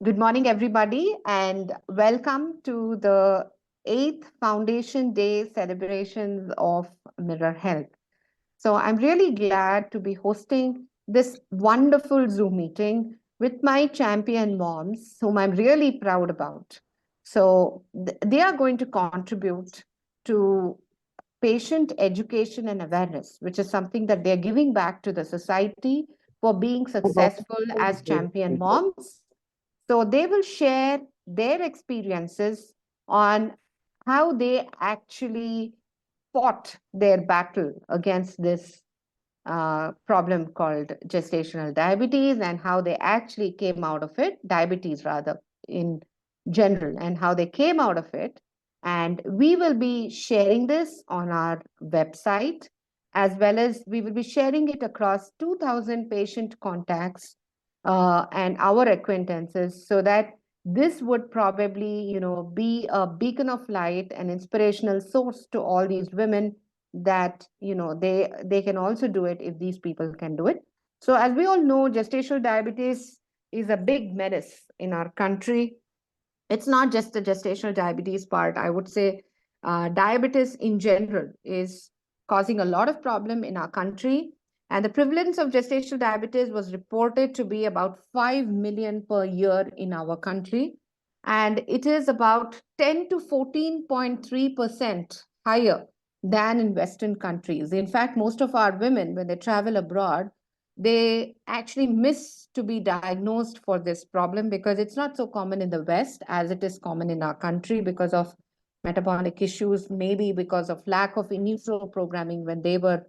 Good morning, everybody, and welcome to the 8th Foundation Day celebrations of Mirror Health. So I'm really glad to be hosting this wonderful Zoom meeting with my champion moms, whom I'm really proud about. So they are going to contribute to patient education and awareness, which is something that they're giving back to the society for being successful as champion moms. So they will share their experiences on how they actually fought their battle against this problem called gestational diabetes and how they actually came out of it, diabetes rather, in general, and how they came out of it. And we will be sharing this on our website, as well as we will be sharing it across 2,000 patient contacts and our acquaintances, so that this would probably, be a beacon of light and inspirational source to all these women that they can also do it if these people can do it. So as we all know, gestational diabetes is a big menace in our country. It's not just the gestational diabetes part. I would say diabetes in general is causing a lot of problem in our country. And the prevalence of gestational diabetes was reported to be about 5 million per year in our country. And it is about 10 to 14.3% higher than in Western countries. In fact, most of our women, when they travel abroad, they actually miss to be diagnosed for this problem because it's not so common in the West as it is common in our country because of metabolic issues, maybe because of lack of in utero programming when they were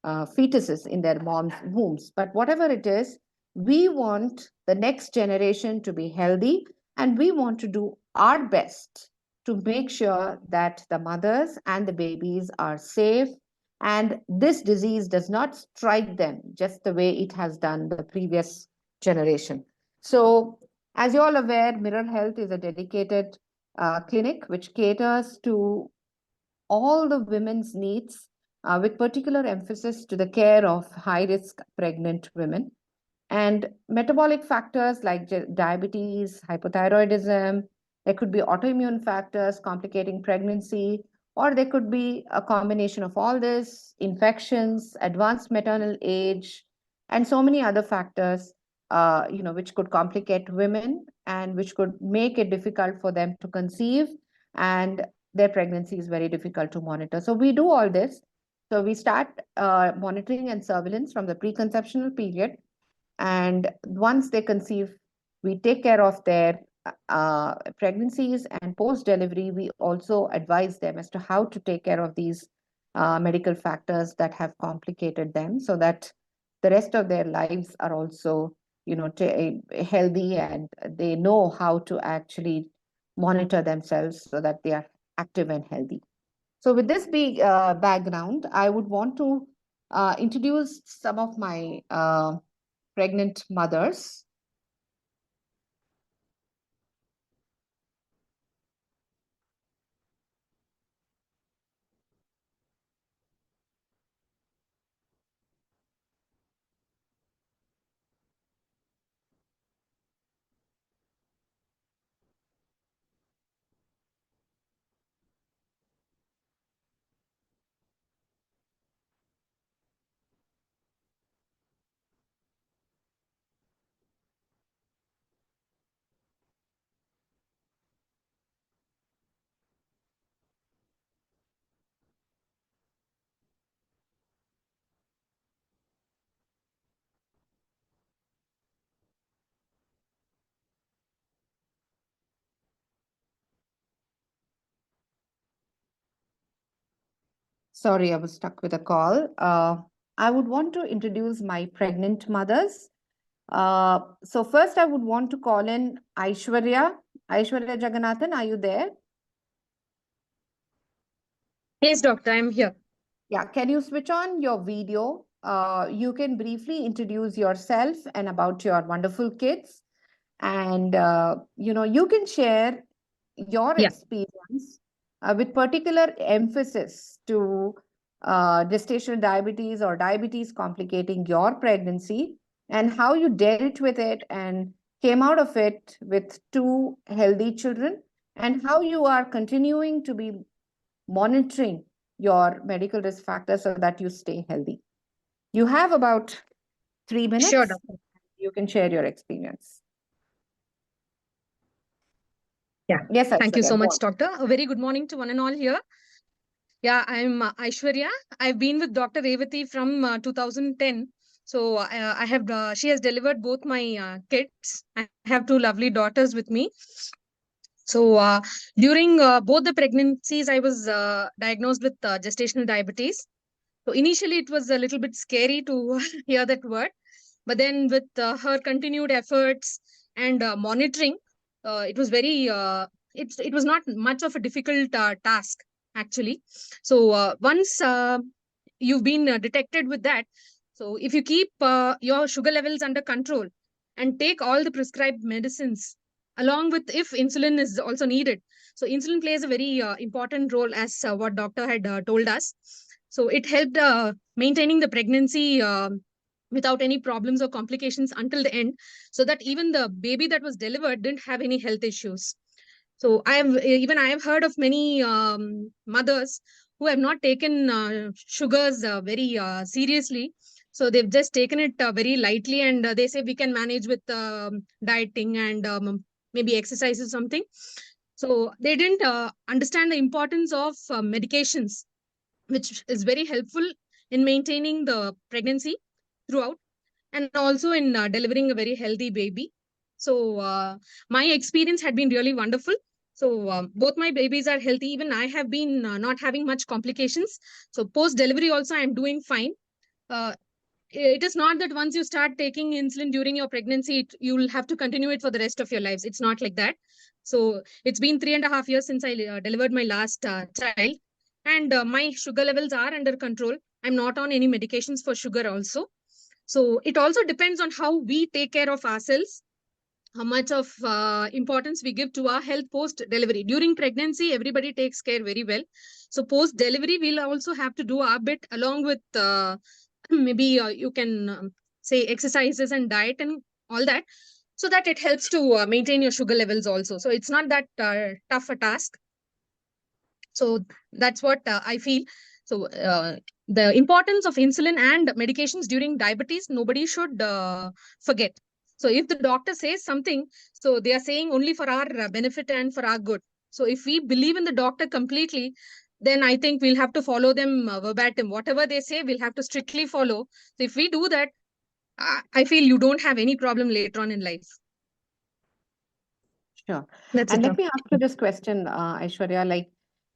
fetuses in their mom's wombs. But whatever it is, we want the next generation to be healthy, and we want to do our best to make sure that the mothers and the babies are safe and this disease does not strike them just the way it has done the previous generation. So, as you're all aware, Mirror Health is a dedicated clinic which caters to all the women's needs with particular emphasis to the care of high risk pregnant women. And metabolic factors like diabetes, hypothyroidism, there could be autoimmune factors complicating pregnancy, or there could be a combination of all this, infections, advanced maternal age, and so many other factors, which could complicate women and which could make it difficult for them to conceive, and their pregnancy is very difficult to monitor. So we do all this. So we start monitoring and surveillance from the preconceptional period, and once they conceive, we take care of their pregnancies, and post delivery, we also advise them as to how to take care of these medical factors that have complicated them so that the rest of their lives are also, healthy, and they know how to actually monitor themselves so that they are active and healthy. So with this big background, I would want to introduce some of my pregnant mothers. Sorry, I was stuck with a call. I would want to introduce my pregnant mothers. So first, I would want to call in Aishwarya. Aishwarya Jagannathan, are you there? Yes, doctor, I'm here. Yeah, can you switch on your video? You can briefly introduce yourself and about your wonderful kids. And, you can share your Yeah. experience with particular emphasis to gestational diabetes or diabetes complicating your pregnancy and how you dealt with it and came out of it with 2 healthy children, and how you are continuing to be monitoring your medical risk factors so that you stay healthy. You have about 3 Sure, minutes. doctor. You can share your experience. Yeah. Yes, Thank you Aishwarya, so go much, on. doctor. A very good morning to one and all here. Yeah, I'm Aishwarya. I've been with Dr. Revati from 2010. So I have she has delivered both my kids. I have 2 lovely daughters with me. So during both the pregnancies, I was diagnosed with gestational diabetes. So initially, it was a little bit scary to hear that word, but then with her continued efforts and monitoring, it was very it was not much of a difficult task actually. So once you've been detected with that, so if you keep your sugar levels under control and take all the prescribed medicines along with if insulin is also needed, so insulin plays a very important role as what doctor had told us. So it helped maintaining the pregnancy without any problems or complications until the end, so that even the baby that was delivered didn't have any health issues. So I have heard of many mothers who have not taken sugars very seriously. So they've just taken it very lightly, and they say we can manage with dieting and maybe exercise or something. So they didn't understand the importance of medications, which is very helpful in maintaining the pregnancy throughout and also in delivering a very healthy baby. So my experience had been really wonderful. So both my babies are healthy. Even I have been not having much complications. So post delivery also I am doing fine. Uh, it is not that once you start taking insulin during your pregnancy, you will have to continue it for the rest of your lives. It's not like that. So it's been 3.5 years since I delivered my last child, and my sugar levels are under control. I'm not on any medications for sugar also. So it also depends on how we take care of ourselves, how much of importance we give to our health post delivery. During pregnancy, everybody takes care very well. So post delivery, we'll also have to do our bit along with maybe you can say exercises and diet and all that, so that it helps to maintain your sugar levels also. So it's not that tough a task. So that's what I feel. So the importance of insulin and medications during diabetes, nobody should forget. So if the doctor says something, so they are saying only for our benefit and for our good. So if we believe in the doctor completely, then I think we'll have to follow them verbatim. Whatever they say, we'll have to strictly follow. So if we do that, I feel you don't have any problem later on in life. Sure. That's And it, let doctor. me ask you this question, Aishwarya, like,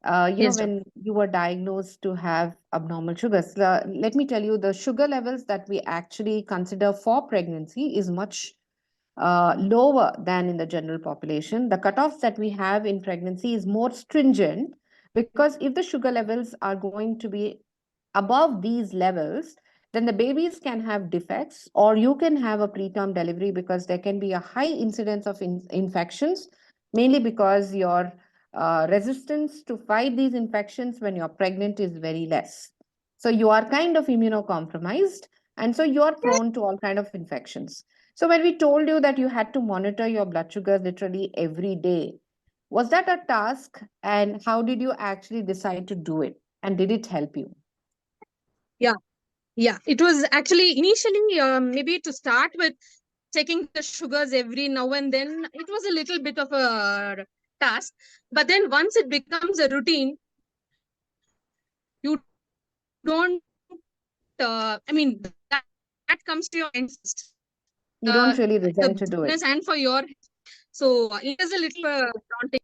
Yes, doctor. when you were diagnosed to have abnormal sugars, let me tell you, the sugar levels that we actually consider for pregnancy is much lower than in the general population. The cutoffs that we have in pregnancy is more stringent, because if the sugar levels are going to be above these levels, then the babies can have defects, or you can have a preterm delivery, because there can be a high incidence of infections, mainly because your resistance to fight these infections when you're pregnant is very less. So you are kind of immunocompromised, and so you are prone to all kind of infections. So when we told you that you had to monitor your blood sugar literally every day, was that a task, and how did you actually decide to do it? And did it help you? Yeah. Yeah, it was actually initially maybe to start with checking the sugars every now and then. It was a little bit of a task, but then once it becomes a routine, you don't. I mean, that comes to your mind first. You don't really The resent to do it. business and for your. So it is a little daunting.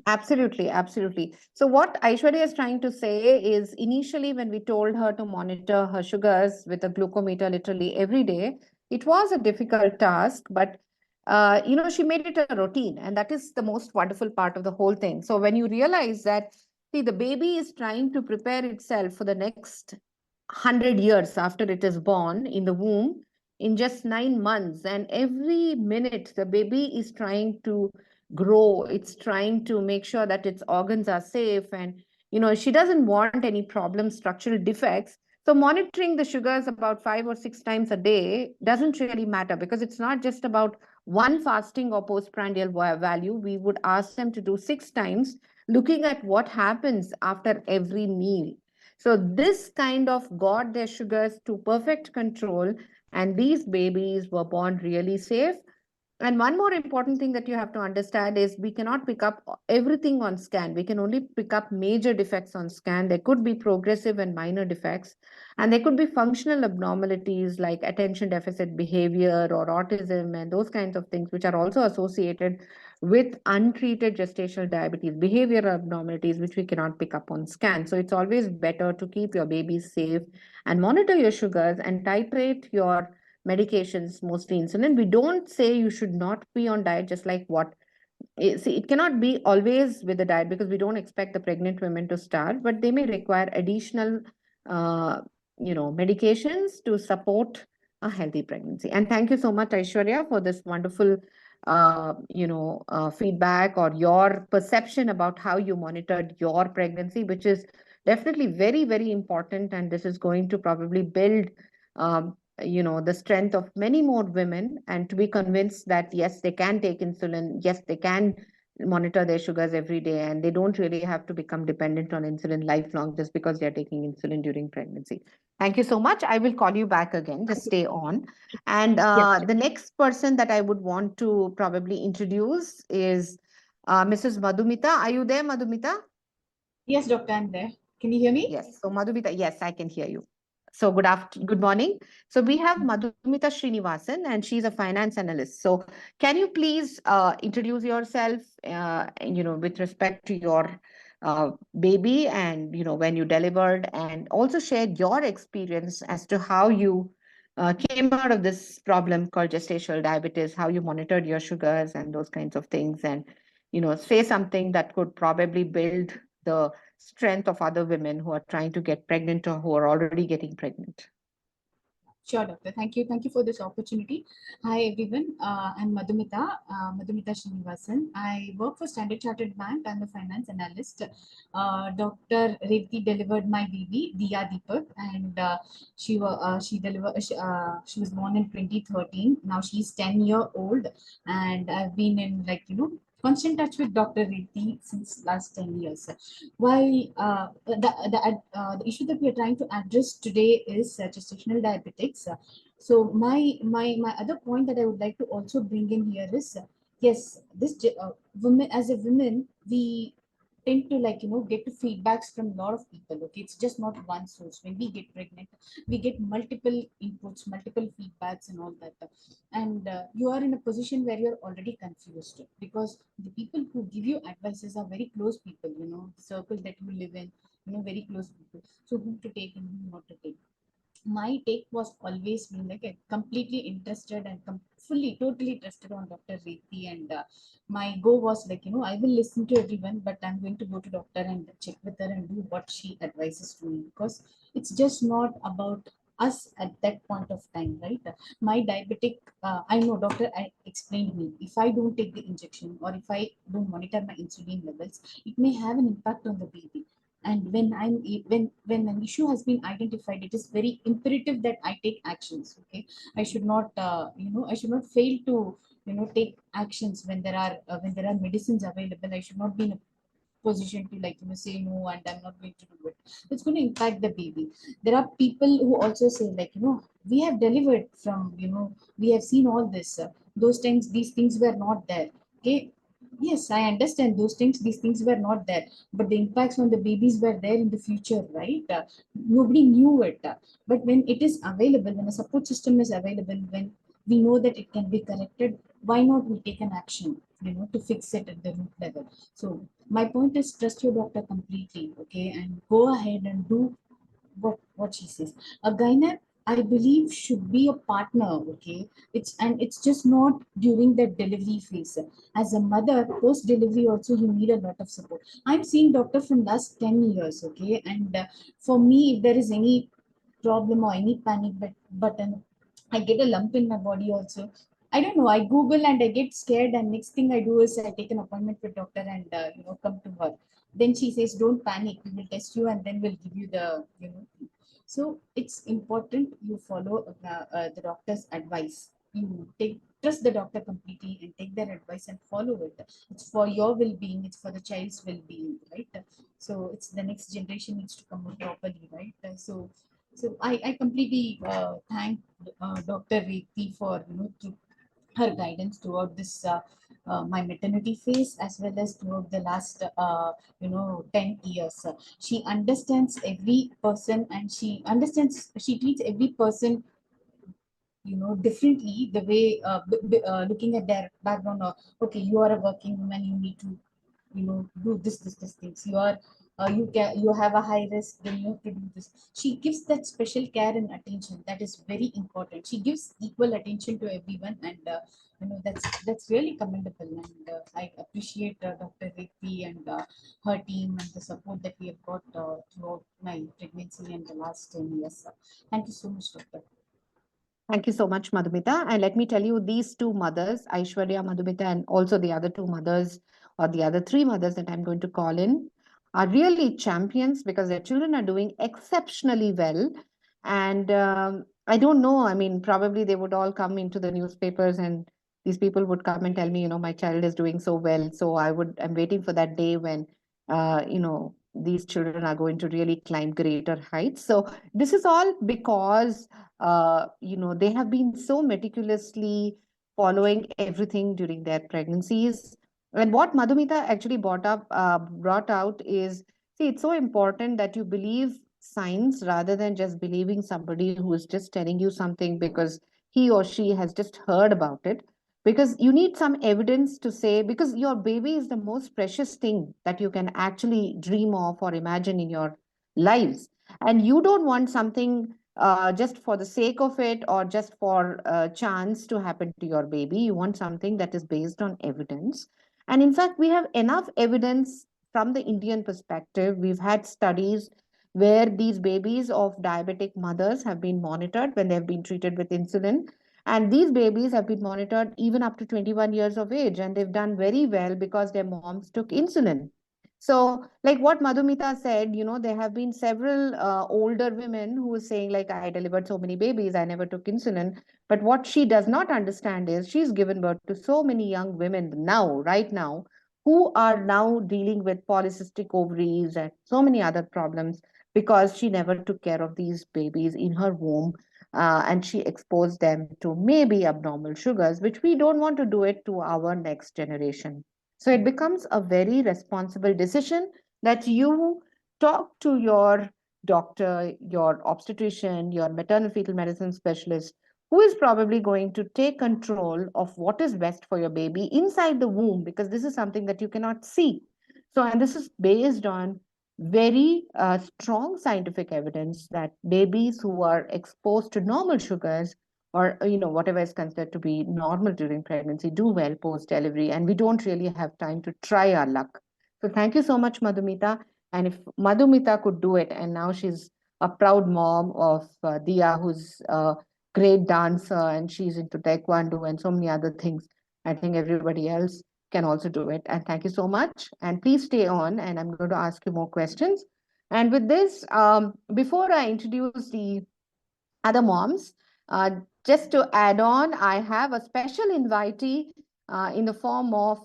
Absolutely, absolutely. So what Aishwarya is trying to say is, initially when we told her to monitor her sugars with a glucometer literally every day, it was a difficult task, but she made it a routine, and that is the most wonderful part of the whole thing. So when you realize that, see, the baby is trying to prepare itself for the next 100 years after it is born in the womb in just 9 months, and every minute the baby is trying to grow, it's trying to make sure that its organs are safe, and she doesn't want any problem structural defects. So monitoring the sugars about 5 or 6 times a day doesn't really matter, because it's not just about one fasting or postprandial value. We would ask them to do 6 times, looking at what happens after every meal. So this kind of got their sugars to perfect control, and these babies were born really safe. And one more important thing that you have to understand is we cannot pick up everything on scan. We can only pick up major defects on scan. There could be progressive and minor defects, and there could be functional abnormalities like attention deficit behavior or autism and those kinds of things, which are also associated with untreated gestational diabetes, behavioral abnormalities, which we cannot pick up on scan. So it's always better to keep your baby safe and monitor your sugars and titrate your medications, mostly insulin. We don't say you should not be on diet, just like what see, it cannot be always with the diet, because we don't expect the pregnant women to starve, but they may require additional uh, medications to support a healthy pregnancy. And thank you so much, Aishwarya, for this wonderful feedback or your perception about how you monitored your pregnancy, which is definitely very, very important. And this is going to probably build the strength of many more women, and to be convinced that yes, they can take insulin, yes, they can monitor their sugars every day, and they don't really have to become dependent on insulin lifelong just because they're taking insulin during pregnancy. Thank you so much. I will call you back again. Just stay on. And Yes. the next person that I would want to probably introduce is Mrs. Madhumita. Are you there, Madhumita? Yes, doctor, I'm there. Can you hear me? Yes. So Madhumita, yes, I can hear you. So good morning. So we have Madhumita Srinivasan, and she's a finance analyst. So can you please introduce yourself, with respect to your baby, and when you delivered, and also share your experience as to how you came out of this problem called gestational diabetes, how you monitored your sugars and those kinds of things, and say something that could probably build the strength of other women who are trying to get pregnant or who are already getting pregnant. Sure, doctor. Thank you. Thank you for this opportunity. Hi, everyone. I'm Madhumita Srinivasan. I work for Standard Chartered Bank. I'm a finance analyst. Dr. Revati delivered my baby, Diya Deepak, and she was born in 2013. Now she's 10-year-old, and I've been in constant touch with Dr. Revati since last 10 years. Why the issue that we are trying to address today is gestational diabetics. So my other point that I would like to also bring in here is yes, women, as a woman, we tend to get to feedbacks from a lot of people. Okay, it's just not one source. When we get pregnant, we get multiple inputs, multiple feedbacks, and all that. And you are in a position where you're already confused, because the people who give you advices are very close people, the circle that you live in, very close people. So whom to take and whom not to take. My take was always been completely interested and fully totally trusted on Dr. Reeti, and my go was I will listen to everyone, but I'm going to go to doctor and check with her and do what she advises to me, because it's just not about us at that point of time, right? My diabetic, I know doctor explained me, if I don't take the injection or if I don't monitor my insulin levels, it may have an impact on the baby. And when an issue has been identified, it is very imperative that I take actions. Okay, I should not I should not fail to take actions when there are medicines available. I should not be in a position to say no and I'm not going to do it. It's going to impact the baby. There are people who also say we have delivered from we have seen all this, those things, these things were not there. Okay, yes, I understand those things, these things were not there, but the impacts on the babies were there in the future, right? Nobody knew it. But when it is available, when a support system is available, when we know that it can be corrected, why not we take an action, to fix it at the root level. So my point is trust your doctor completely, okay, and go ahead and do what she says. A gynae, I believe, should be a partner, okay. It's just not during the delivery phase. As a mother, post delivery also you need a lot of support. I'm seeing doctor from last 10 years, okay, and for me, if there is any problem or any panic button, I get a lump in my body also. I don't know. I Google and I get scared, and next thing I do is I take an appointment with doctor and come to her. Then she says, "Don't panic. We will test you and then we'll give you the So it's important you follow the doctor's advice. You trust the doctor completely and take their advice and follow it. It's for your well-being. It's for the child's well-being, right? So it's the next generation needs to come out properly, right? So I completely thank Dr. Reeti for her guidance throughout this my maternity phase as well as throughout the last 10 years. She understands every person and she treats every person differently, the way looking at their background, or okay, you are a working woman, you need to do this things. You have a high risk, then you have to do this. She gives that special care and attention that is very important. She gives equal attention to everyone, and that's really commendable. And I appreciate Dr. Ricky and her team and the support that we have got throughout my pregnancy and the last 10 years. Thank you so much, doctor. Thank you so much, Madhumita. And let me tell you, these two mothers, Aishwarya, Madhumita, and also the other two mothers or the other three mothers that I'm going to call in, are really champions because their children are doing exceptionally well. And I don't know, I mean, probably they would all come into the newspapers and these people would come and tell me, my child is doing so well. So I'm waiting for that day when, these children are going to really climb greater heights. So this is all because they have been so meticulously following everything during their pregnancies. And what Madhumita actually brought out is, see, it's so important that you believe science rather than just believing somebody who is just telling you something because he or she has just heard about it. Because you need some evidence to say, because your baby is the most precious thing that you can actually dream of or imagine in your lives. And you don't want something just for the sake of it or just for a chance to happen to your baby. You want something that is based on evidence. And in fact, we have enough evidence from the Indian perspective. We've had studies where these babies of diabetic mothers have been monitored when they have been treated with insulin. And these babies have been monitored even up to 21 years of age, and they've done very well because their moms took insulin. So, like what Madhumita said, there have been several older women who are saying, like, I delivered so many babies, I never took insulin. But what she does not understand is she's given birth to so many young women now, right now, who are now dealing with polycystic ovaries and so many other problems because she never took care of these babies in her womb. And she exposed them to maybe abnormal sugars, which we don't want to do it to our next generation. So it becomes a very responsible decision that you talk to your doctor, your obstetrician, your maternal fetal medicine specialist, who is probably going to take control of what is best for your baby inside the womb, because this is something that you cannot see. So, and this is based on very strong scientific evidence that babies who are exposed to normal sugars or whatever is considered to be normal during pregnancy do well post delivery, and we don't really have time to try our luck. So thank you so much, Madhumita. And if Madhumita could do it, and now she's a proud mom of Dia, who's a great dancer, and she's into taekwondo and so many other things, I think everybody else can also do it. And thank you so much, and please stay on, and I'm going to ask you more questions. And with this, before I introduce the other moms. Uh, just to add on, I have a special invitee in the form of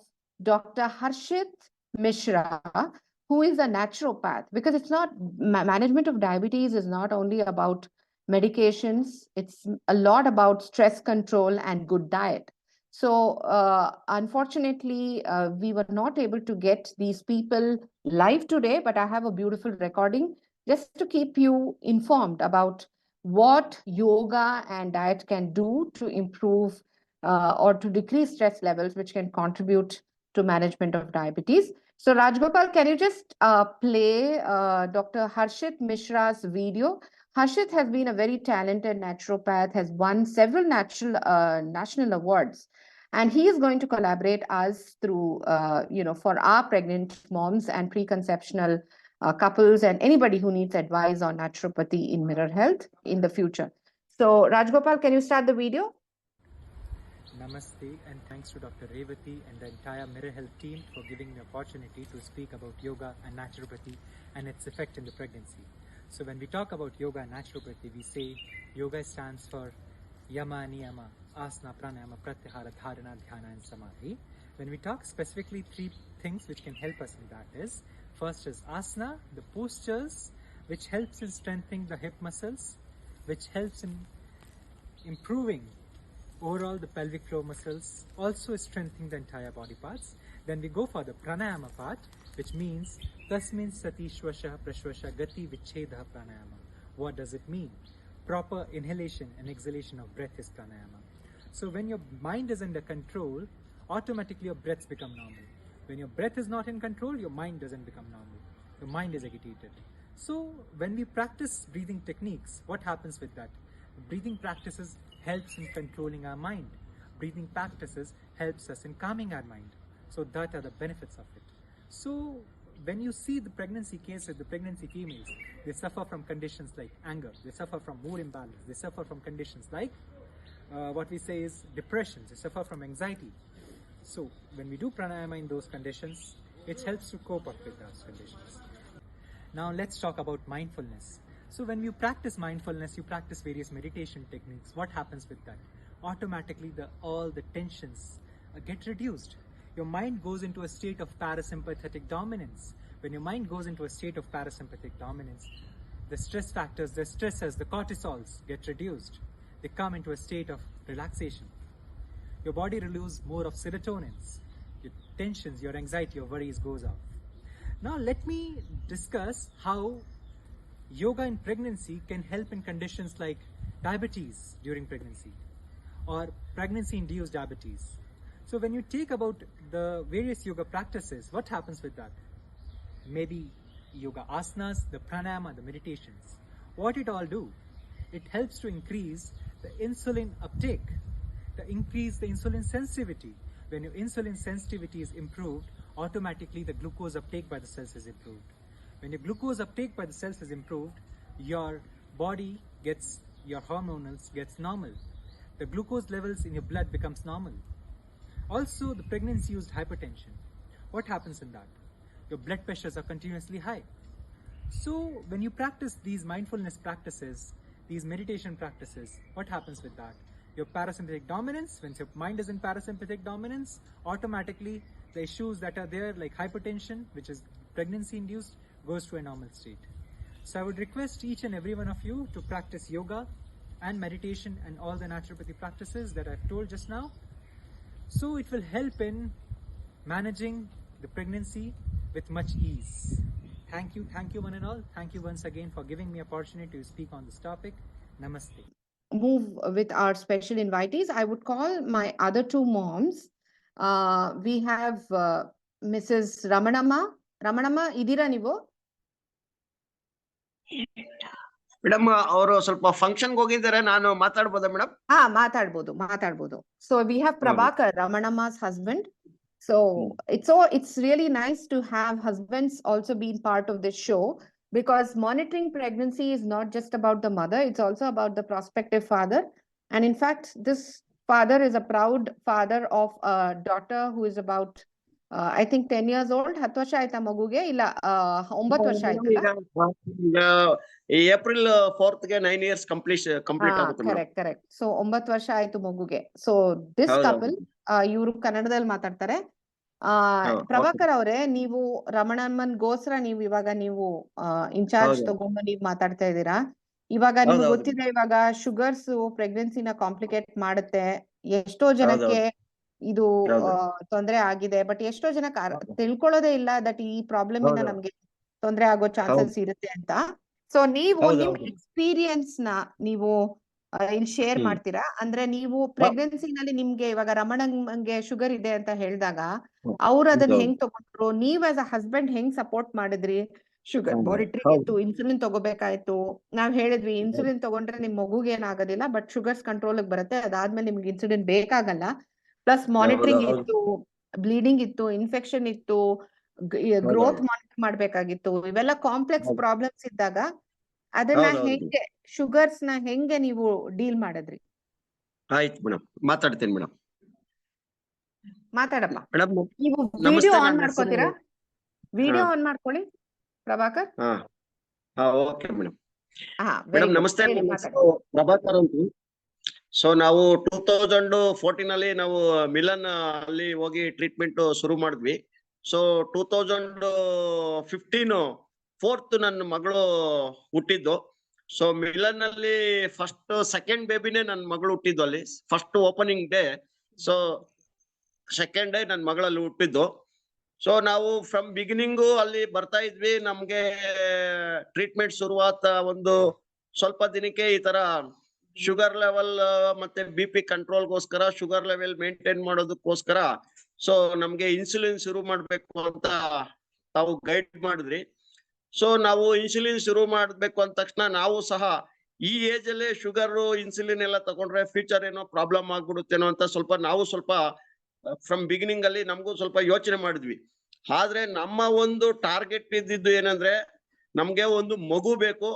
Dr. Harshit Mishra, who is a naturopath, because it's not management of diabetes is not only about medications, it's a lot about stress control and good diet. So, unfortunately, we were not able to get these people live today, but I have a beautiful recording just to keep you informed about what yoga and diet can do to improve or to decrease stress levels, which can contribute to management of diabetes. So Rajgopal, can you just play Dr. Harshit Mishra's video? Harshit has been a very talented naturopath, has won several national awards. And he is going to collaborate us through, for our pregnant moms and preconceptional couples and anybody who needs advice on naturopathy in Mirror Health in the future. So Rajgopal, can you start the video? Namaste, and thanks to Dr. Revathi and the entire Mirror Health team for giving me the opportunity to speak about yoga and naturopathy and its effect in the pregnancy. So when we talk about yoga and naturopathy, we say yoga stands for Yama, Niyama, Asana, Pranayama, Pratyahara, Dharana, Dhyana and Samadhi. When we talk specifically 3 things which can help us in that is, first is asana, the postures, which helps in strengthening the hip muscles, which helps in improving overall the pelvic floor muscles, also strengthening the entire body parts. Then we go for the pranayama part, which means tasmin sati shwasha prashwasha gati vichedha pranayama. What does it mean? Proper inhalation and exhalation of breath is pranayama. So when your mind is under control, automatically your breaths become normal. When your breath is not in control, your mind doesn't become normal. Your mind is agitated. So when we practice breathing techniques, what happens with that? Breathing practices helps in controlling our mind. Breathing practices helps us in calming our mind. So that are the benefits of it. So when you see the pregnancy cases, the pregnancy females, they suffer from conditions like anger, they suffer from mood imbalance, they suffer from conditions like what we say is depression, they suffer from anxiety. So when we do pranayama in those conditions, it helps to cope up with those conditions. Now let's talk about mindfulness. So when you practice mindfulness, you practice various meditation techniques. What happens with that? Automatically all the tensions get reduced. Your mind goes into a state of parasympathetic dominance. When your mind goes into a state of parasympathetic dominance, the stress factors, the stresses, the cortisols get reduced. They come into a state of relaxation. Your body relieves more of serotonins. Your tensions, your anxiety, your worries goes off. Now let me discuss how yoga in pregnancy can help in conditions like diabetes during pregnancy or pregnancy-induced diabetes. So when you take about the various yoga practices, what happens with that? Maybe yoga asanas, the pranayama, the meditations. What it all do? It helps to increase the insulin uptake, increase the insulin sensitivity. When your insulin sensitivity is improved, automatically the glucose uptake by the cells is improved. When your glucose uptake by the cells is improved, your body gets, your hormonals gets normal. The glucose levels in your blood becomes normal. Also, the pregnancy-induced hypertension. What happens in that? Your blood pressures are continuously high. So when you practice these mindfulness practices, these meditation practices, what happens with that? Your parasympathetic dominance, when your mind is in parasympathetic dominance, automatically the issues that are there like hypertension, which is pregnancy-induced, goes to a normal state. So I would request each and every one of you to practice yoga and meditation and all the naturopathy practices that I've told just now. So it will help in managing the pregnancy with much ease. Thank you one and all. Thank you once again for giving me opportunity to speak on this topic. Namaste. Move with our special invitees. I would call my other 2 moms. We have Mrs. Ramanamma. Ramanamma, idira ನೀವು? Madam ಅವರು ಸ್ವಲ್ಪ function ಹೋಗಿದ್ದಾರೆ, ನಾನು ಮಾತಾಡ್ಬೋದಾ madam? ಮಾತಾಡ್ಬೋದು. So we have Prabhakar, Ramanamma's husband. So it's really nice to have husbands also being part of this show, because monitoring pregnancy is not just about the mother, it's also about the prospective father. And in fact, this father is a proud father of a daughter who is about I think 10 years old. 10 ವರ್ಷ ಆಯ್ತಾ ಮಗುಗೆ? ಇಲ್ಲ 9 ವರ್ಷ ಆಯ್ತಲ್ಲ? April 4th ಗೆ 9 years complete ಆಗುತ್ತೆ madam. Correct. So 9 ವರ್ಷ ಆಯ್ತು ಮಗುಗೆ. ಸೊ ದಿಸ್ ಕಪಲ್ ಇವರು ಕನ್ನಡದಲ್ಲಿ ಮಾತಾಡ್ತಾರೆ. ಪ್ರಭಾಕರ್ ಅವರೇ, ನೀವು ರಮಣಮ್ಮನ್ಗೋಸ್ಕರ ನೀವು ಇನ್ಚಾರ್ಜ್ ತಗೊಂಡು ನೀವು ಮಾತಾಡ್ತಾ ಇದ್ದೀರಾ. ಇವಾಗ ನಿಮ್ಗೆ ಗೊತ್ತಿದೆ, ಇವಾಗ ಶುಗರ್ಸ್ ಪ್ರೆಗ್ನೆನ್ಸಿನ ಕಾಂಪ್ಲಿಕೇಟ್ ಮಾಡುತ್ತೆ. ಎಷ್ಟೋ ಜನಕ್ಕೆ ಇದು ತೊಂದರೆ ಆಗಿದೆ. ಬಟ್ ಎಷ್ಟೋ ಜನ ತಿಳ್ಕೊಳ್ಳೋದೇ ಇಲ್ಲ ದಟ್ ಈ ಪ್ರಾಬ್ಲಮ್ ಇಂದ ನಮ್ಗೆ ತೊಂದರೆ ಆಗೋ ಚಾನ್ಸಸ್ ಇರುತ್ತೆ ಅಂತ. ಸೊ ನೀವು ನಿಮ್ ಎಕ್ಸ್ಪೀರಿಯನ್ಸ್ ನ ನೀವು ಇಲ್ಲಿ ಶೇರ್ ಮಾಡ್ತೀರಾ? ಅಂದ್ರೆ ನೀವು ಪ್ರೆಗ್ನೆನ್ಸಿನಲ್ಲಿ ನಿಮ್ಗೆ ಇವಾಗ ರಮಣಂಗೆ ಶುಗರ್ ಇದೆ ಅಂತ ಹೇಳಿದಾಗ ಅವ್ರು ಅದನ್ನ ಹೆಂಗ್ ತಗೊಂಡ್ರು, ನೀವ್ ಆಸ್ ಅ ಹಸ್ಬೆಂಡ್ ಹೆಂಗ್ ಸಪೋರ್ಟ್ ಮಾಡಿದ್ರಿ? ಶುಗರ್ ಮಾನಿಟರಿಂಗ್ ಇತ್ತು, ಇನ್ಸುಲಿನ್ ತಗೋಬೇಕಾಯ್ತು. ನಾವ್ ಹೇಳಿದ್ವಿ ಇನ್ಸುಲಿನ್ ತಗೊಂಡ್ರೆ ನಿಮ್ ಮಗುಗೆ ಏನಾಗೋದಿಲ್ಲ, ಬಟ್ ಶುಗರ್ಸ್ ಕಂಟ್ರೋಲ್ ಬರುತ್ತೆ, ಅದಾದ್ಮೇಲೆ ನಿಮ್ಗೆ ಇನ್ಸುಲಿನ್ ಬೇಕಾಗಲ್ಲ. ಪ್ಲಸ್ ಮಾನಿಟರಿಂಗ್ ಇತ್ತು, ಬ್ಲೀಡಿಂಗ್ ಇತ್ತು, ಇನ್ಫೆಕ್ಷನ್ ಇತ್ತು, ಗ್ರೋತ್ ಮಾನಿಟರ್ ಮಾಡ್ಬೇಕಾಗಿತ್ತು. ಇವೆಲ್ಲ ಕಾಂಪ್ಲೆಕ್ಸ್ ಪ್ರಾಬ್ಲಮ್ಸ್ ಇದ್ದಾಗ ಅದನ್ನ ಹೆಂಗೆ, ಶುಗರ್ಸ್ ನ ಹೆಂಗೆ ನೀವು ಡೀಲ್ ಮಾಡಿದ್ರಿ? ಆಯ್ತು ಮೇಡಮ್, ಮಾತಾಡ್ತೀನಿ ಮೇಡಮ್. ಮಾತಾಡಪ್ಪ. ಮೇಡಮ್ ನೀವು ವಿಡಿಯೋ ಆನ್ ಮಾಡ್ಕೋತೀರಾ? ವಿಡಿಯೋ ಆನ್ ಮಾಡ್ಕೊಳ್ಳಿ ಪ್ರಭಾಕರ್. Okay madam. ಹಾ, ಮೇಡಮ್ ವೆರಿ ಗುಡ್. ನಮಸ್ತೆ, ಹೇಳಿ, ನನ್ನ ಮಾತಾಡಿ. ಹೆಸರು ಪ್ರಭಾಕರ್ ಅಂತ. ಸೊ ನಾವು 2014 ಅಲ್ಲಿ ನಾವು ಮಿಲನ್ ಅಲ್ಲಿ ಹೋಗಿ ಟ್ರೀಟ್ಮೆಂಟ್ ಶುರು ಮಾಡಿದ್ವಿ. ಸೊ 2015 4th ನನ್ನ ಮಗಳು ಹುಟ್ಟಿದ್ದು. ಸೊ ಮಿಲನ್ ಅಲ್ಲಿ ಫಸ್ಟ್ ಸೆಕೆಂಡ್ ಬೇಬಿನೇ ನನ್ನ ಮಗಳು ಹುಟ್ಟಿದ್ದು ಅಲ್ಲಿ first opening day. So second day ನನ್ನ ಮಗಳಲ್ಲಿ ಹುಟ್ಟಿದ್ದು. ಸೊ ನಾವು ಫ್ರಮ್ ಬಿಗಿನಿಂಗು ಅಲ್ಲಿ ಬರ್ತಾ ಇದ್ವಿ. ನಮ್ಗೆ ಟ್ರೀಟ್ಮೆಂಟ್ ಶುರುವಾತ ಒಂದು ಸ್ವಲ್ಪ ದಿನಕ್ಕೆ ಈ ತರ ಶುಗರ್ ಲೆವೆಲ್ ಮತ್ತೆ BP ಕಂಟ್ರೋಲ್ಗೋಸ್ಕರ, ಶುಗರ್ ಲೆವೆಲ್ ಮೇಂಟೈನ್ ಮಾಡೋದಕ್ಕೋಸ್ಕರ ಸೊ ನಮ್ಗೆ ಇನ್ಸುಲಿನ್ ಶುರು ಮಾಡ್ಬೇಕು ಅಂತ ತಾವು ಗೈಡ್ ಮಾಡಿದ್ರಿ. ಸೊ ನಾವು ಇನ್ಸುಲಿನ್ ಶುರು ಮಾಡ್ಬೇಕು ಅಂದ ತಕ್ಷಣ ನಾವು ಸಹ ಈ ಏಜ್ ಅಲ್ಲೇ ಶುಗರ್ ಇನ್ಸುಲಿನ್ ಎಲ್ಲ ತಗೊಂಡ್ರೆ ಫ್ಯೂಚರ್ ಏನೋ ಪ್ರಾಬ್ಲಮ್ ಆಗ್ಬಿಡುತ್ತೇನೋ ಅಂತ ನಾವು ಸ್ವಲ್ಪ ಫ್ರಮ್ ಬಿಗಿನಿಂಗ್ ಅಲ್ಲಿ ನಮಗೂ ಸ್ವಲ್ಪ ಯೋಚನೆ ಮಾಡಿದ್ವಿ. ಆದ್ರೆ ನಮ್ಮ ಒಂದು ಟಾರ್ಗೆಟ್ ಇದ್ದಿದ್ದು ಏನಂದ್ರೆ ನಮ್ಗೆ ಒಂದು ಮಗು ಬೇಕು,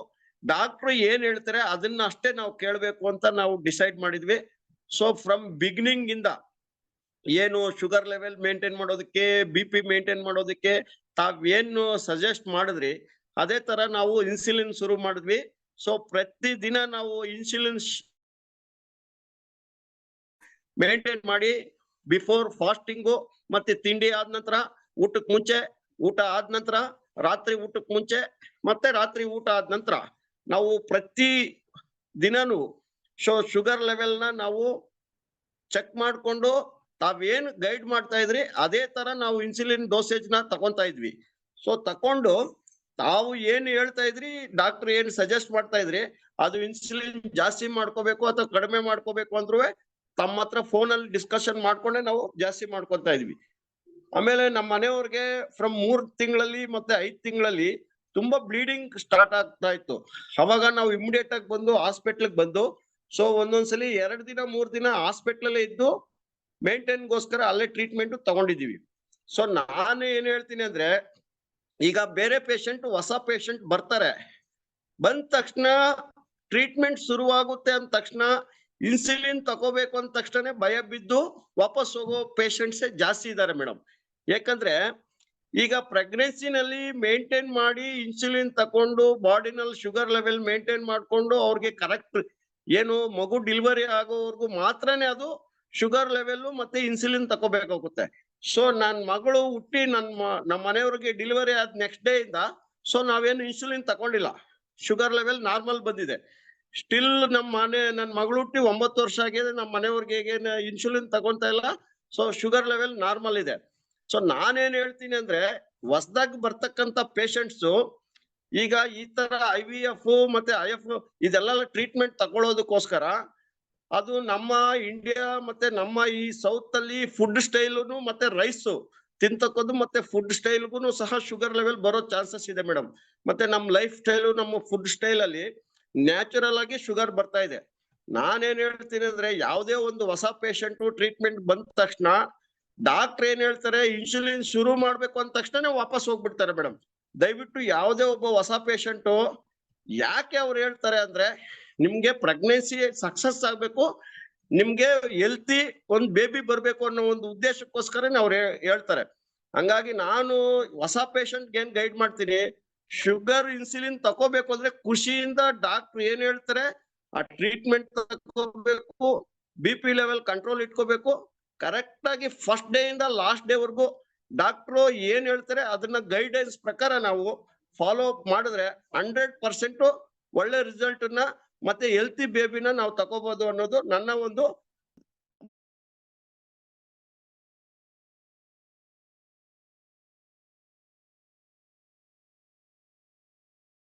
ಡಾಕ್ಟ್ರು ಏನ್ ಹೇಳ್ತಾರೆ ಅದನ್ನ ಅಷ್ಟೇ ನಾವು ಕೇಳ್ಬೇಕು ಅಂತ ನಾವು ಡಿಸೈಡ್ ಮಾಡಿದ್ವಿ. ಸೊ ಫ್ರಮ್ ಬಿಗಿನಿಂಗ್ ಇಂದ ಏನು ಶುಗರ್ ಲೆವೆಲ್ ಮೇಂಟೈನ್ ಮಾಡೋದಕ್ಕೆ, BP ಮೇಂಟೈನ್ ಮಾಡೋದಕ್ಕೆ ತಾವೇನು ಸಜೆಸ್ಟ್ ಮಾಡಿದ್ರಿ ಅದೇ ತರ ನಾವು ಇನ್ಸುಲಿನ್ ಶುರು ಮಾಡಿದ್ವಿ. ಸೊ ಪ್ರತಿ ದಿನ ನಾವು ಇನ್ಸುಲಿನ್ ಮೇಂಟೈನ್ ಮಾಡಿ ಬಿಫೋರ್ ಫಾಸ್ಟಿಂಗು, ಮತ್ತೆ ತಿಂಡಿ ಆದ ನಂತರ, ಊಟಕ್ಕೆ ಮುಂಚೆ, ಊಟ ಆದ ನಂತರ, ರಾತ್ರಿ ಊಟಕ್ಕೆ ಮುಂಚೆ, ಮತ್ತೆ ರಾತ್ರಿ ಊಟ ಆದ ನಂತರ ನಾವು ಪ್ರತಿ ದಿನನೂ ಶುಗರ್ ಲೆವೆಲ್ ನ ನಾವು ಚೆಕ್ ಮಾಡ್ಕೊಂಡು ತಾವೇನು ಗೈಡ್ ಮಾಡ್ತಾ ಇದ್ರಿ ಅದೇ ತರ ನಾವು ಇನ್ಸುಲಿನ್ ಡೋಸೇಜ್ ನ ತಗೊಂತಾ ಇದ್ವಿ. ಸೊ ತಕೊಂಡು ತಾವು ಏನ್ ಹೇಳ್ತಾ ಇದ್ರಿ, ಡಾಕ್ಟರ್ ಏನ್ ಸಜೆಸ್ಟ್ ಮಾಡ್ತಾ ಇದ್ರಿ ಅದು ಇನ್ಸುಲಿನ್ ಜಾಸ್ತಿ ಮಾಡ್ಕೋಬೇಕು ಅಥವಾ ಕಡಿಮೆ ಮಾಡ್ಕೋಬೇಕು ಅಂದ್ರೂ ತಮ್ಮ ಹತ್ರ ಫೋನ್ ಅಲ್ಲಿ ಡಿಸ್ಕಷನ್ ಮಾಡ್ಕೊಂಡೆ ನಾವು ಜಾಸ್ತಿ ಮಾಡ್ಕೊತಾ ಇದ್ವಿ. ಆಮೇಲೆ ನಮ್ಮ ಮನೆಯವ್ರಿಗೆ ಫ್ರಮ್ 3 ತಿಂಗಳಲ್ಲಿ ಮತ್ತೆ 5 ತಿಂಗಳಲ್ಲಿ ತುಂಬಾ ಬ್ಲೀಡಿಂಗ್ ಸ್ಟಾರ್ಟ್ ಆಗ್ತಾ ಇತ್ತು. ಅವಾಗ ನಾವು ಇಮಿಡಿಯೇಟ್ ಆಗಿ ಬಂದು ಹಾಸ್ಪಿಟ್ಲಿಗೆ ಬಂದು ಸೊ ಒಂದೊಂದ್ಸಲಿ 2 ದಿನ 3 ದಿನ ಹಾಸ್ಪಿಟ್ಲಲ್ಲೇ ಇದ್ದು ಮೇಂಟೈನ್ಗೋಸ್ಕರ ಅಲ್ಲೇ ಟ್ರೀಟ್ಮೆಂಟ್ ತಗೊಂಡಿದೀವಿ. ಸೊ ನಾನು ಏನ್ ಹೇಳ್ತೀನಿ ಅಂದ್ರೆ, ಈಗ ಬೇರೆ ಪೇಷಂಟ್ ಹೊಸ ಪೇಷಂಟ್ ಬರ್ತಾರೆ, ಬಂದ ತಕ್ಷಣ ಟ್ರೀಟ್ಮೆಂಟ್ ಶುರುವಾಗುತ್ತೆ ಅಂದ ತಕ್ಷಣ ಇನ್ಸುಲಿನ್ ತಗೋಬೇಕು ಅಂದ ತಕ್ಷಣ ಭಯ ಬಿದ್ದು ವಾಪಸ್ ಹೋಗೋ ಪೇಷಂಟ್ಸೇ ಜಾಸ್ತಿ ಇದ್ದಾರೆ ಮೇಡಮ್. ಯಾಕಂದ್ರೆ ಈಗ ಪ್ರೆಗ್ನೆನ್ಸಿನಲ್ಲಿ ಮೇಂಟೈನ್ ಮಾಡಿ ಇನ್ಸುಲಿನ್ ತಕೊಂಡು ಬಾಡಿನಲ್ಲಿ ಶುಗರ್ ಲೆವೆಲ್ ಮೇಂಟೈನ್ ಮಾಡ್ಕೊಂಡು ಅವ್ರಿಗೆ ಕರೆಕ್ಟ್ ಏನು ಮಗು ಡೆಲಿವರಿ ಆಗೋವರೆಗೂ ಮಾತ್ರನೇ ಅದು ಶುಗರ್ ಲೆವೆಲ್ ಮತ್ತೆ ಇನ್ಸುಲಿನ್ ತಗೋಬೇಕಾಗುತ್ತೆ. ಸೊ ನನ್ನ ಮಗಳು ಹುಟ್ಟಿ ನಮ್ಮ ಮನೆಯವ್ರಿಗೆ ಡೆಲಿವರಿ ಆದ ನೆಕ್ಸ್ಟ್ ಡೇ ಇಂದ ಸೊ ನಾವೇನು ಇನ್ಸುಲಿನ್ ತಗೊಂಡಿಲ್ಲ, ಶುಗರ್ ಲೆವೆಲ್ ನಾರ್ಮಲ್ ಬಂದಿದೆ. ಸ್ಟಿಲ್ ನನ್ನ ಮಗಳು ಹುಟ್ಟಿ 9 ವರ್ಷ ಆಗಿದೆ, ನಮ್ಮ ಮನೆಯವ್ರಿಗೆ ಇನ್ಸುಲಿನ್ ತಗೊಂತ ಇಲ್ಲ. ಸೊ ಶುಗರ್ ಲೆವೆಲ್ ನಾರ್ಮಲ್ ಇದೆ. ಸೊ ನಾನೇನ್ ಹೇಳ್ತೀನಿ ಅಂದ್ರೆ, ಹೊಸದಾಗಿ ಬರ್ತಕ್ಕಂತ ಪೇಷಂಟ್ಸ್ ಈಗ ಈ ತರ IVF ಮತ್ತೆ IF ಇದೆಲ್ಲ ಟ್ರೀಟ್ಮೆಂಟ್ ತಗೊಳ್ಳೋದಕ್ಕೋಸ್ಕರ ಅದು ನಮ್ಮ ಇಂಡಿಯಾ ಮತ್ತೆ ನಮ್ಮ ಈ ಸೌತ್ ಅಲ್ಲಿ ಫುಡ್ ಸ್ಟೈಲು ಮತ್ತೆ ರೈಸ್ ತಿಂತಕ್ಕೋದು ಮತ್ತೆ ಫುಡ್ ಸ್ಟೈಲ್ಗೂ ಸಹ ಶುಗರ್ ಲೆವೆಲ್ ಬರೋ ಚಾನ್ಸಸ್ ಇದೆ ಮೇಡಮ್. ಮತ್ತೆ ನಮ್ಮ ಲೈಫ್ ಸ್ಟೈಲು, ನಮ್ಮ ಫುಡ್ ಸ್ಟೈಲ್ ಅಲ್ಲಿ ನ್ಯಾಚುರಲ್ ಆಗಿ ಶುಗರ್ ಬರ್ತಾ ಇದೆ. ನಾನೇನ್ ಹೇಳ್ತೀನಿ ಅಂದ್ರೆ, ಯಾವುದೇ ಒಂದು ಹೊಸ ಪೇಷಂಟ್ ಟ್ರೀಟ್ಮೆಂಟ್ ಬಂದ ತಕ್ಷಣ ಡಾಕ್ಟರ್ ಏನ್ ಹೇಳ್ತಾರೆ ಇನ್ಸುಲಿನ್ ಶುರು ಮಾಡ್ಬೇಕು ಅಂದ ತಕ್ಷಣ ವಾಪಸ್ ಹೋಗ್ಬಿಡ್ತಾರೆ ಮೇಡಮ್. ದಯವಿಟ್ಟು ಯಾವುದೇ ಒಬ್ಬ ಹೊಸ ಪೇಷಂಟ್ ಯಾಕೆ ಅವ್ರು ಹೇಳ್ತಾರೆ ಅಂದ್ರೆ, ನಿಮ್ಗೆ ಪ್ರೆಗ್ನೆನ್ಸಿ ಸಕ್ಸಸ್ ಆಗ್ಬೇಕು, ನಿಮ್ಗೆ ಹೆಲ್ತಿ ಒಂದ್ ಬೇಬಿ ಬರ್ಬೇಕು ಅನ್ನೋ ಒಂದು ಉದ್ದೇಶಕ್ಕೋಸ್ಕರನೇ ಅವ್ರು ಹೇಳ್ತಾರೆ. ಹಂಗಾಗಿ ನಾನು ಹೊಸ ಪೇಷಂಟ್ಗೆ ಏನ್ ಗೈಡ್ ಮಾಡ್ತೀನಿ, ಶುಗರ್ ಇನ್ಸುಲಿನ್ ತಗೋಬೇಕು ಅಂದ್ರೆ ಖುಷಿಯಿಂದ ಡಾಕ್ಟರ್ ಏನ್ ಹೇಳ್ತಾರೆ ಆ ಟ್ರೀಟ್ಮೆಂಟ್ ತಗೋಬೇಕು, BP ಲೆವೆಲ್ ಕಂಟ್ರೋಲ್ ಇಟ್ಕೋಬೇಕು. ಕರೆಕ್ಟ್ ಆಗಿ ಫಸ್ಟ್ ಡೇ ಇಂದ ಲಾಸ್ಟ್ ಡೇ ವರ್ಗು ಡಾಕ್ಟ್ರು ಏನ್ ಹೇಳ್ತಾರೆ ಅದನ್ನ ಗೈಡೆನ್ಸ್ ಪ್ರಕಾರ ನಾವು ಫಾಲೋ ಅಪ್ ಮಾಡಿದ್ರೆ 100% ಒಳ್ಳೆ ರಿಸಲ್ಟ್ ನ ಮತ್ತೆ ಹೆಲ್ತಿ ಬೇಬಿನ ನಾವು ತಗೋಬಹುದು ಅನ್ನೋದು ನನ್ನ ಒಂದು